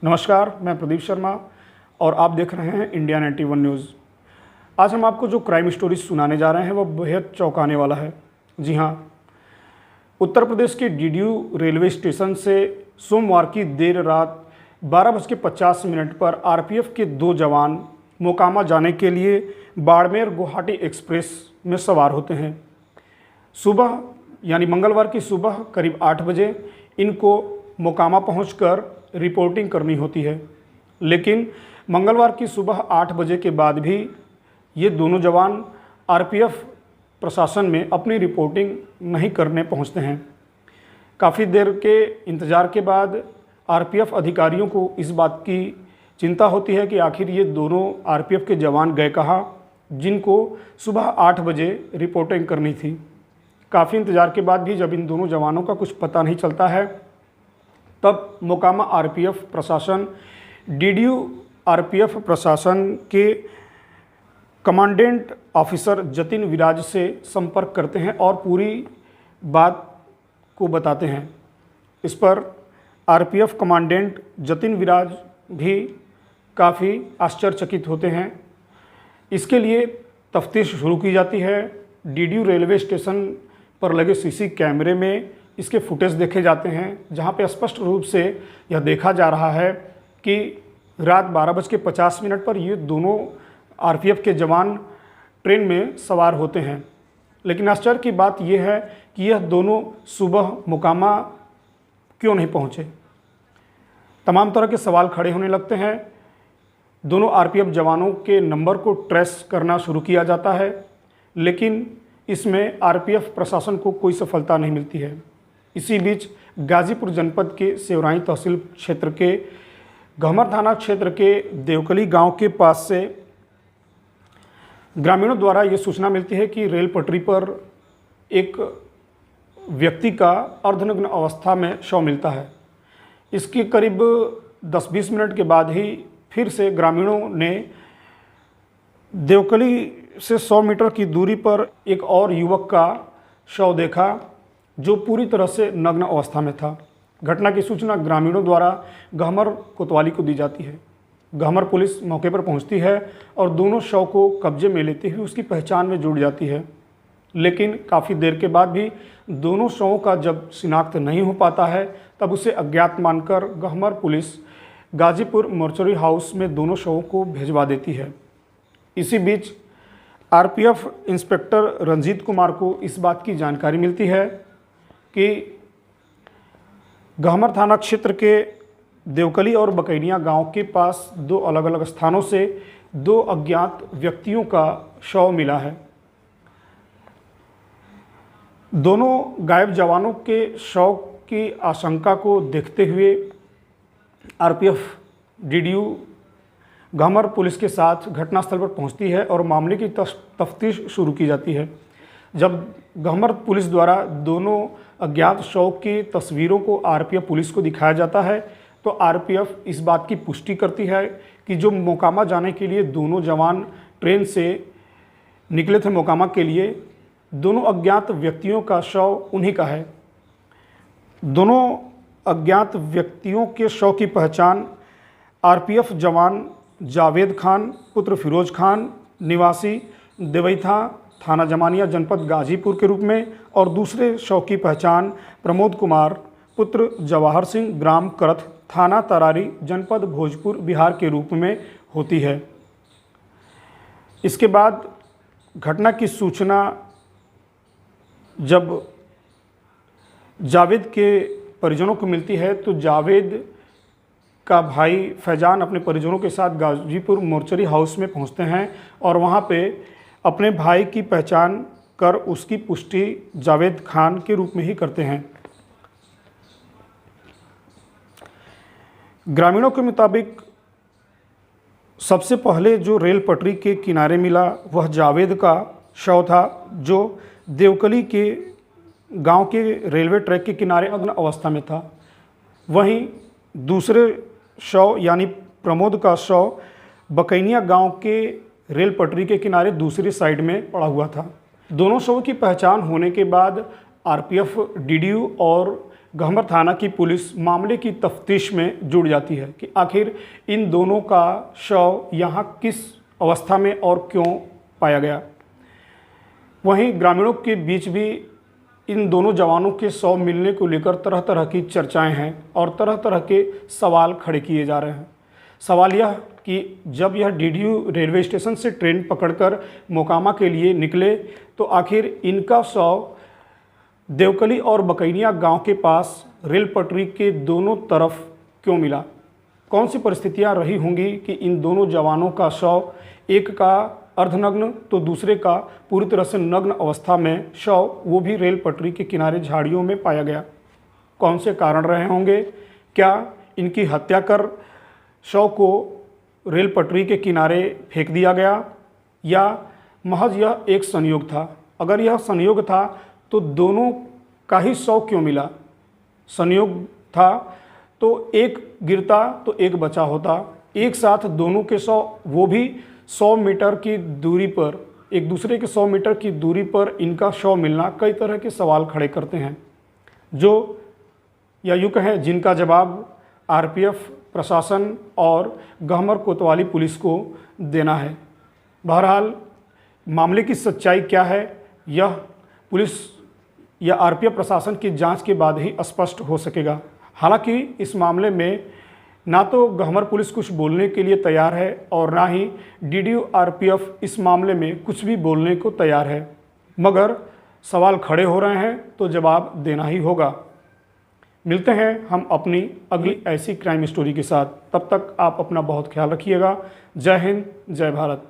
नमस्कार, मैं प्रदीप शर्मा और आप देख रहे हैं इंडिया 91 न्यूज़। आज हम आपको जो क्राइम स्टोरी सुनाने जा रहे हैं वह बेहद चौंकाने वाला है। जी हाँ, उत्तर प्रदेश के डीडीयू रेलवे स्टेशन से सोमवार की देर रात 12:50 पर आरपीएफ के 2 जवान मोकामा जाने के लिए बाड़मेर गुवाहाटी एक्सप्रेस में सवार होते हैं। सुबह यानी मंगलवार की सुबह करीब 8 बजे इनको मोकामा पहुंचकर रिपोर्टिंग करनी होती है, लेकिन मंगलवार की सुबह 8 बजे के बाद भी ये दोनों जवान आरपीएफ प्रशासन में अपनी रिपोर्टिंग नहीं करने पहुंचते हैं। काफ़ी देर के इंतज़ार के बाद आरपीएफ अधिकारियों को इस बात की चिंता होती है कि आखिर ये दोनों आरपीएफ के जवान गए कहाँ, जिनको सुबह 8 बजे रिपोर्टिंग करनी थी। काफ़ी इंतज़ार के बाद भी जब इन दोनों जवानों का कुछ पता नहीं चलता है, तब मोकामा आरपीएफ प्रशासन डीडीयू आरपीएफ प्रशासन के कमांडेंट ऑफिसर जतिन विराज से संपर्क करते हैं और पूरी बात को बताते हैं। इस पर आरपीएफ कमांडेंट जतिन विराज भी काफ़ी आश्चर्यचकित होते हैं। इसके लिए तफ्तीश शुरू की जाती है। डीडीयू रेलवे स्टेशन पर लगे सीसी कैमरे में इसके फुटेज देखे जाते हैं, जहां पे स्पष्ट रूप से यह देखा जा रहा है कि रात 12:50 पर ये दोनों आरपीएफ के जवान ट्रेन में सवार होते हैं। लेकिन आश्चर्य की बात यह है कि यह दोनों सुबह मोकामा क्यों नहीं पहुंचे। तमाम तरह के सवाल खड़े होने लगते हैं। दोनों आरपीएफ जवानों के नंबर को ट्रेस करना शुरू किया जाता है, लेकिन इसमें आरपीएफ प्रशासन को कोई सफलता नहीं मिलती है। इसी बीच गाजीपुर जनपद के सेवराई तहसील क्षेत्र के गहमर थाना क्षेत्र के देवकली गांव के पास से ग्रामीणों द्वारा ये सूचना मिलती है कि रेल पटरी पर एक व्यक्ति का अर्धनग्न अवस्था में शव मिलता है। इसके करीब 10-20 मिनट के बाद ही फिर से ग्रामीणों ने देवकली से 100 मीटर की दूरी पर एक और युवक का शव देखा, जो पूरी तरह से नग्न अवस्था में था। घटना की सूचना ग्रामीणों द्वारा गहमर कोतवाली को दी जाती है। गहमर पुलिस मौके पर पहुंचती है और दोनों शव को कब्जे में लेते हुए उसकी पहचान में जुड़ जाती है। लेकिन काफ़ी देर के बाद भी दोनों शवों का जब शिनाख्त नहीं हो पाता है, तब उसे अज्ञात मानकर Gahmar police Ghazipur mortuary house में दोनों शवों को भिजवा देती है। इसी बीच आरपीएफ इंस्पेक्टर रंजीत कुमार को इस बात की जानकारी मिलती है कि गहमर थाना क्षेत्र के देवकली और बकैनिया गांव के पास 2 अलग अलग स्थानों से 2 अज्ञात व्यक्तियों का शव मिला है। दोनों गायब जवानों के शव की आशंका को देखते हुए आरपीएफ डीडीयू गहमर पुलिस के साथ घटनास्थल पर पहुंचती है और मामले की तफ्तीश शुरू की जाती है। जब गहमर पुलिस द्वारा दोनों अज्ञात शव की तस्वीरों को आरपीएफ पुलिस को दिखाया जाता है, तो आरपीएफ इस बात की पुष्टि करती है कि जो मोकामा जाने के लिए दोनों जवान ट्रेन से निकले थे मोकामा के लिए, दोनों अज्ञात व्यक्तियों का शव उन्हीं का है। दोनों अज्ञात व्यक्तियों के शव की पहचान आरपीएफ जवान जावेद खान पुत्र फिरोज खान निवासी देवैथा थाना जमानिया जनपद गाजीपुर के रूप में और दूसरे शव की पहचान प्रमोद कुमार पुत्र जवाहर सिंह ग्राम करथ थाना तरारी जनपद भोजपुर बिहार के रूप में होती है। इसके बाद घटना की सूचना जब जावेद के परिजनों को मिलती है, तो जावेद का भाई फैजान अपने परिजनों के साथ गाजीपुर मोर्चरी हाउस में पहुंचते हैं और वहां पे अपने भाई की पहचान कर उसकी पुष्टि जावेद खान के रूप में ही करते हैं। ग्रामीणों के मुताबिक सबसे पहले जो रेल पटरी के किनारे मिला वह जावेद का शव था, जो देवकली के गांव के रेलवे ट्रैक के किनारे नग्न अवस्था में था। वहीं दूसरे शव यानी प्रमोद का शव बकैनिया गांव के रेल पटरी के किनारे दूसरी साइड में पड़ा हुआ था। दोनों शवों की पहचान होने के बाद आरपीएफ डीडीयू और गहमर थाना की पुलिस मामले की तफ्तीश में जुट जाती है कि आखिर इन दोनों का शव यहाँ किस अवस्था में और क्यों पाया गया। वहीं ग्रामीणों के बीच भी इन दोनों जवानों के शव मिलने को लेकर तरह तरह की चर्चाएं हैं और तरह तरह के सवाल खड़े किए जा रहे हैं। सवाल यह कि जब यह डीडीयू रेलवे स्टेशन से ट्रेन पकड़कर मोकामा के लिए निकले तो आखिर इनका शव देवकली और बकैनिया गांव के पास रेल पटरी के दोनों तरफ क्यों मिला। कौन सी परिस्थितियां रही होंगी कि इन दोनों जवानों का शव, एक का अर्धनग्न तो दूसरे का पूरी तरह से नग्न अवस्था में शव, वो भी रेल पटरी के किनारे झाड़ियों में पाया गया। कौन से कारण रहे होंगे? क्या इनकी हत्या कर शव को रेल पटरी के किनारे फेंक दिया गया या महज यह एक संयोग था? अगर यह संयोग था तो दोनों का ही शव क्यों मिला? संयोग था तो एक गिरता तो एक बचा होता। एक साथ दोनों के शव, वो भी 100 मीटर की दूरी पर, एक दूसरे के 100 मीटर की दूरी पर इनका शव मिलना कई तरह के सवाल खड़े करते हैं, जो या यूँ कहें जिनका जवाब आरपीएफ, प्रशासन और गहमर कोतवाली पुलिस को देना है। बहरहाल मामले की सच्चाई क्या है, यह पुलिस या आरपीएफ प्रशासन की जांच के बाद ही स्पष्ट हो सकेगा। हालांकि इस मामले में ना तो गहमर पुलिस कुछ बोलने के लिए तैयार है और ना ही डीडीयू आरपीएफ इस मामले में कुछ भी बोलने को तैयार है, मगर सवाल खड़े हो रहे हैं तो जवाब देना ही होगा। मिलते हैं हम अपनी अगली ऐसी क्राइम स्टोरी के साथ। तब तक आप अपना बहुत ख्याल रखिएगा। जय हिंद, जय भारत।